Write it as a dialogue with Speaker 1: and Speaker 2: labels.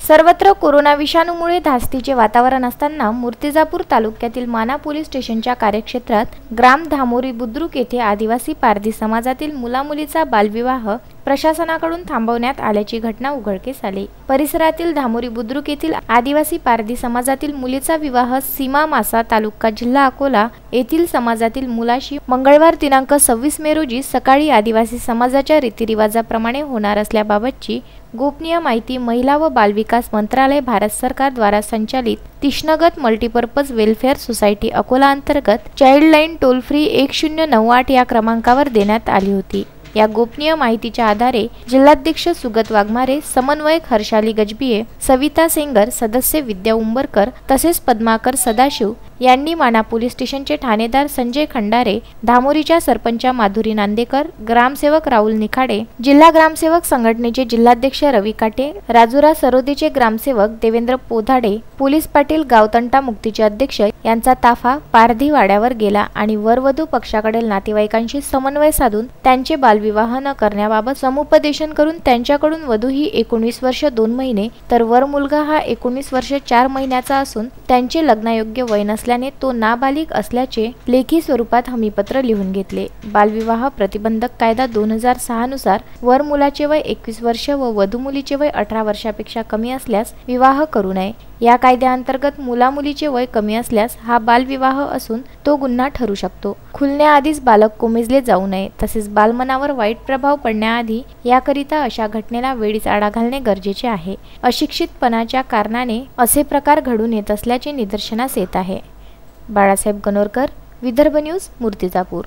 Speaker 1: सर्वत्र कोरोना विषाणूमुळे धास्तीचे वातावरण असताना मूर्तिजापूर तालुक्यातील माना पोलीस स्टेशनच्या कार्यक्षेत्रात ग्राम धामोरी बुद्रुक येथे आदिवासी पारधी समाजातील मुलामुलीचा बालविवाह प्रशासनाकडून थांबवण्यात आल्याची घटना उघडकीस आली। परिसरातील धामोरी बुद्रुक येथील आदिवासी पारधी समाजातील मुलीचा विवाह सीमा मासा तालुका जिल्हा अकोला येथील समाजातील मुलाशी मंगळवार दिनांक 26 मे रोजी सकाळी आदिवासी समाजाच्या रीतिरिवाजाप्रमाणे होणार असल्याबाबतची गोपनीय माहिती महिला व बालविकास मंत्रालय भारत सरकार द्वारा संचालित तिष्णगत मल्टीपर्पज वेलफेअर सोसायटी अकोला अंतर्गत चाइल्डलाइन टोल फ्री 1098 या क्रमांकावर देण्यात आली होती। या गोपनीय माहितीच्या आधारे जिल्हाध्यक्ष सुगत वाघमारे, समन्वयक हर्षाली गजबिये, सविता सेंगर, सदस्य विद्या उंबरकर तसेच पद्माकर सदाशिव यांनी माना पोलीस स्टेशनचे ठाणेदार संजय खंडारे, धामोरीच्या सरपंचा माधुरी नांदेकर, ग्रामसेवक राहुल निखाडे, जिल्हा ग्रामसेवक संघटनेचे जिल्हाध्यक्ष रवी काटे, राजुरा सरोदेचे ग्रामसेवक देवेंद्र पोधाडे, पोलीस पाटील गावतंटा मुक्तीचे अध्यक्ष यांचा ताफा पारधी वाड्यावर गेला आणि वरवधू पक्षाकडील नातेवाईकांशी समन्वय साधून त्यांचे बालविवाह न करण्याबाबत समुपदेशन करून त्यांच्याकडून वधू ही 19 वर्ष 2 महिने तर वर मुलगा हा 19 वर्ष 4 महिन्याचा असून त्यांचे लग्नायोग्य वय नसल्याने तो नाबालिग असल्याचे लेखी स्वरूपात हमीपत्र लिहून घेतले। बालविवाह प्रतिबंधक कायदा 2006 नुसार वर मुलाचे वय 21 वर्ष व वधू मुलीचे वय 18 वर्षापेक्षा कमी असल्यास विवाह करू नये। या कायद्याअंतर्गत मुलामुलीचे वय कमी असल्यास हा बालविवाह असून तो गुन्हा ठरू शकतो। खुलण्याआधीच बालक कोमेजले जाऊ नये तसेच बालमनावर वाईट प्रभाव पडण्याआधी याकरिता अशा घटनेला वेळीच आळा घालणे गरजेचे आहे। अशिक्षितपणाच्या कारणाने असे प्रकार घडून येत असल्याचे निदर्शनास येत आहे। बाळासाहेब गणोरकर, विदर्भ न्यूज, मूर्तिजापूर।